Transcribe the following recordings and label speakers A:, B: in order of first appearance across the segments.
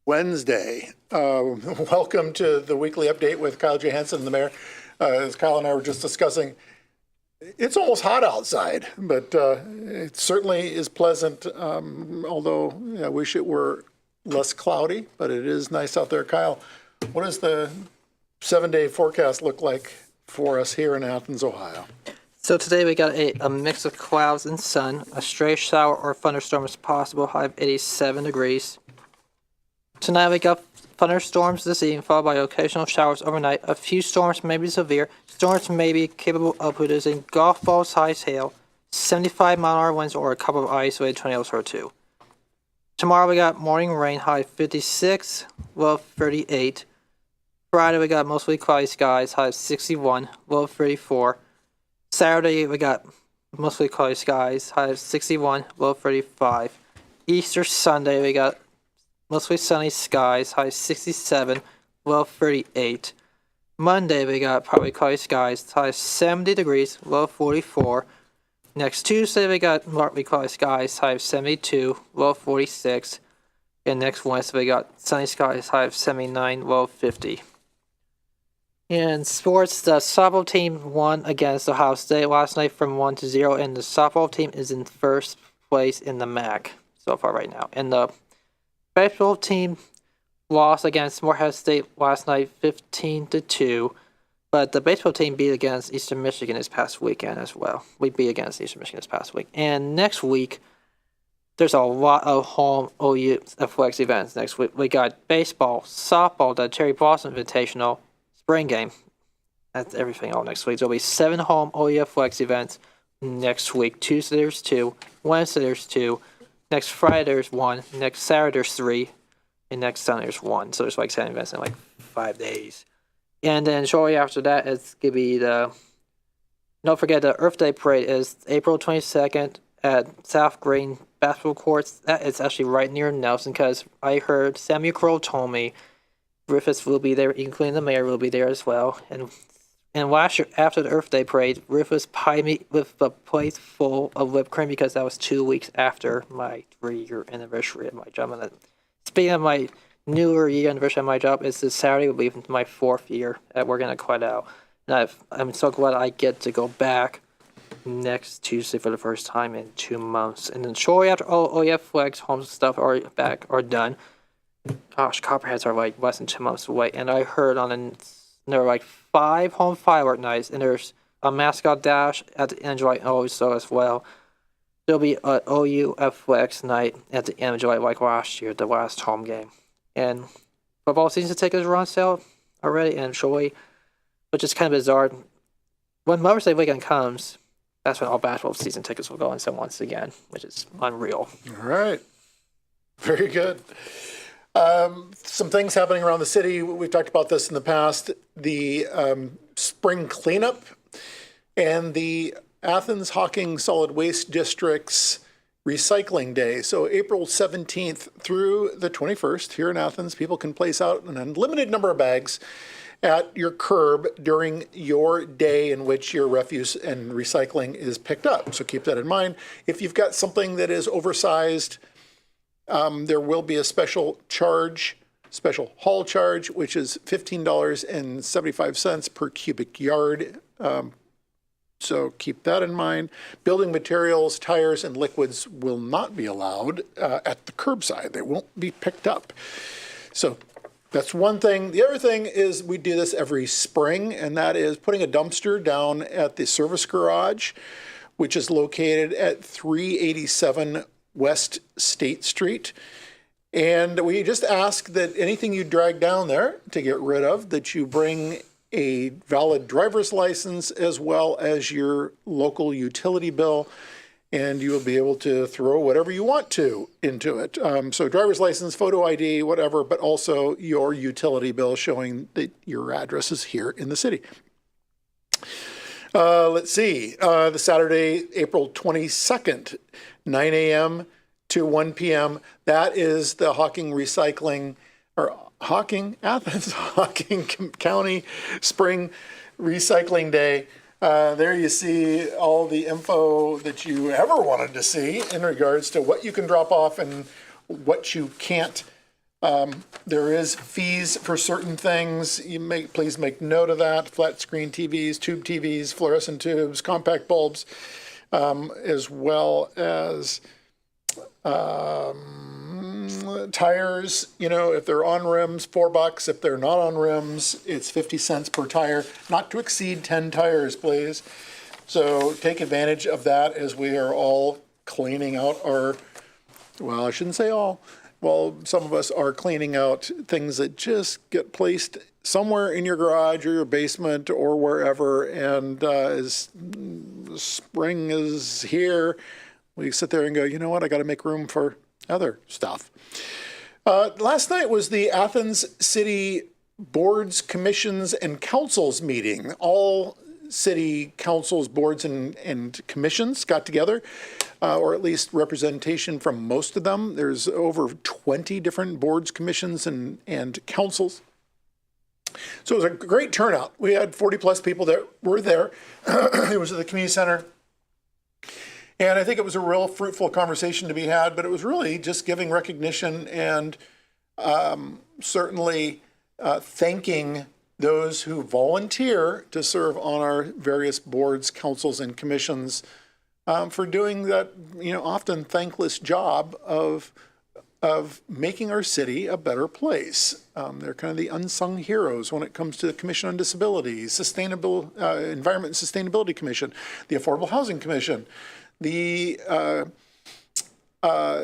A: Wednesday. Welcome to the weekly update with Kyle Johansson, the mayor. As Kyle and I were just discussing, it's almost hot outside, but it certainly is pleasant, although I wish it were less cloudy, but it is nice out there. Kyle, what does the 7-day forecast look like for us here in Athens, Ohio?
B: So today we got a mix of clouds and sun. A stray shower or thunderstorm is possible, high of 87 degrees. Tonight we got thunderstorms this evening, followed by occasional showers overnight. A few storms may be severe. Storms may be capable of producing golf ball size hail, 75-mile-an-hour winds, or a couple of isolated tornadoes or two. Tomorrow we got morning rain, high 56, low 38. Friday we got mostly cloudy skies, high 61, low 34. Saturday we got mostly cloudy skies, high 61, low 35. Easter Sunday we got mostly sunny skies, high 67, low 38. Monday we got partly cloudy skies, high 70 degrees, low 44. Next Tuesday we got partly cloudy skies, high 72, low 46. And next Wednesday we got sunny skies, high of 79, low 50. In sports, the softball team won against Ohio State last night from 1-0, and the softball team is in first place in the MAC so far right now. And the baseball team lost against Morehead State last night 15-2, but the baseball team beat against Eastern Michigan this past weekend as well. We beat against Eastern Michigan this past week. And next week, there's a lot of home OU athletics events next week. We got baseball, softball, the Terry Blossom Invitational, spring game. That's everything all next week. There'll be 7 home OU athletics events next week. Tuesday there's 2, Wednesday there's 2, next Friday there's 1, next Saturday there's 3, and next Sunday there's 1. So there's like 7 events in like 5 days. And then shortly after that, it's going to be don't forget the Earth Day Parade is April 22nd at South Green Basketball Courts. That is actually right near Nelson, because I heard Samuel Crow told me Rufus will be there, including the mayor will be there as well. And last year, after the Earth Day Parade, Rufus pied me with a plate full of whipped cream because that was 2 weeks after my 3-year anniversary of my job. And speaking of my newer year anniversary of my job, it's this Saturday will be my 4th year at working at Quidel. And I'm so glad I get to go back next Tuesday for the first time in 2 months. And then shortly after all flags, home stuff are back, are done. Gosh, Copperheads are like less than 2 months away. And I heard there are like 5 home firework nights, and there's a mascot dash at the end of July also as well. There'll be an OU athletics night at the end of July like last year, the last home game. And football season tickets are on sale already, and shortly, which is kind of bizarre. When Mother's Day weekend comes, that's when all basketball season tickets will go on sale once again, which is unreal.
A: All right. Very good. Some things happening around the city. We've talked about this in the past. The spring cleanup and the Athens Hocking Solid Waste District's Recycling Day. So April 17th through the 21st here in Athens, people can place out an unlimited number of bags at your curb during your day in which your refuse and recycling is picked up. So keep that in mind. If you've got something that is oversized, there will be a special haul charge, which is $15.75 per cubic yard. So keep that in mind. Building materials, tires, and liquids will not be allowed at the curbside. They won't be picked up. So that's one thing. The other thing is we do this every spring, and that is putting a dumpster down at the service garage, which is located at 387 West State Street. And we just ask that anything you drag down there to get rid of, that you bring a valid driver's license as well as your local utility bill, and you will be able to throw whatever you want to into it. So driver's license, photo ID, whatever, but also your utility bill showing that your address is here in the city. Let's see, the Saturday, April 22nd, 9 a.m. to 1 p.m. That is the Hocking Recycling, or Athens Hocking County Spring Recycling Day. There you see all the info that you ever wanted to see in regards to what you can drop off and what you can't There is fees for certain things. Please make note of that. Flat screen TVs, tube TVs, fluorescent tubes, compact bulbs, as well as tires. If they're on rims, $4. If they're not on rims, it's 50 cents per tire. Not to exceed 10 tires, please. So take advantage of that as we are all cleaning out well, I shouldn't say all. Well, some of us are cleaning out things that just get placed somewhere in your garage or your basement or wherever. And as spring is here, we sit there and go, you know what, I got to make room for other stuff. Last night was the Athens City Boards, Commissions, and Councils meeting. All city councils, boards, and commissions got together, or at least representation from most of them. There's over 20 different boards, commissions, and councils. So it was a great turnout. We had 40 plus people that were there. It was at the community center. And I think it was a real fruitful conversation to be had, but it was really just giving recognition and certainly thanking those who volunteer to serve on our various boards, councils, and commissions for doing that, often thankless job of making our city a better place. They're kind of the unsung heroes when it comes to the Commission on Disability, Environment and Sustainability Commission, the Affordable Housing Commission, the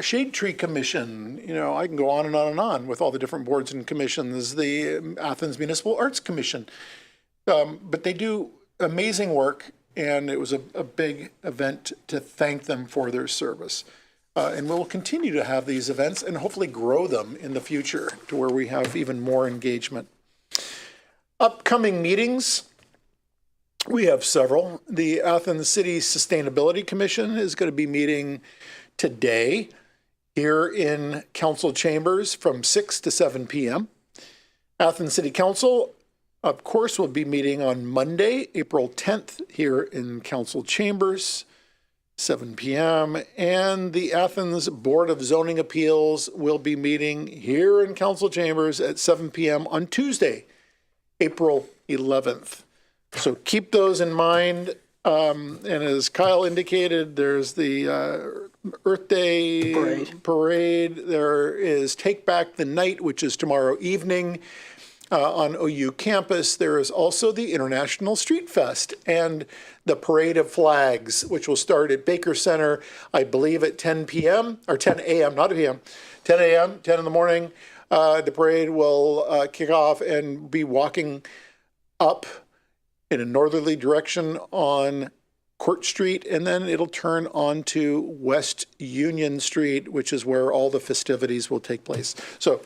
A: Shade Tree Commission. I can go on and on and on with all the different boards and commissions, the Athens Municipal Arts Commission. But they do amazing work, and it was a big event to thank them for their service. And we'll continue to have these events and hopefully grow them in the future to where we have even more engagement. Upcoming meetings, we have several. The Athens City Sustainability Commission is going to be meeting today here in council chambers from 6 to 7 p.m. Athens City Council, of course, will be meeting on Monday, April 10th here in council chambers, 7 p.m. And the Athens Board of Zoning Appeals will be meeting here in council chambers at 7 p.m. on Tuesday, April 11th. So keep those in mind. And as Kyle indicated, there's the Earth Day parade. There is Take Back the Night, which is tomorrow evening on OU campus. There is also the International Street Fest and the Parade of Flags, which will start at Baker Center, I believe at 10 p.m. or 10 a.m., not a p.m., 10 a.m., 10 in the morning. The parade will kick off and be walking up in a northerly direction on Court Street, and then it'll turn onto West Union Street, which is where all the festivities will take place. So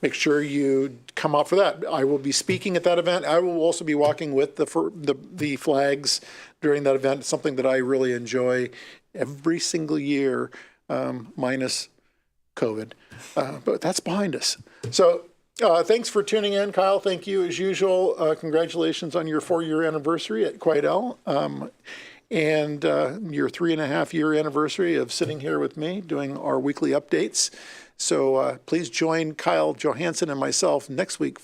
A: make sure you come out for that. I will be speaking at that event. I will also be walking with the flags during that event. It's something that I really enjoy every single year, minus COVID, but that's behind us. So thanks for tuning in, Kyle. Thank you as usual. Congratulations on your 4-year anniversary at Quidel, and your 3.5-year anniversary of sitting here with me doing our weekly updates. So please join Kyle Johansson and myself next week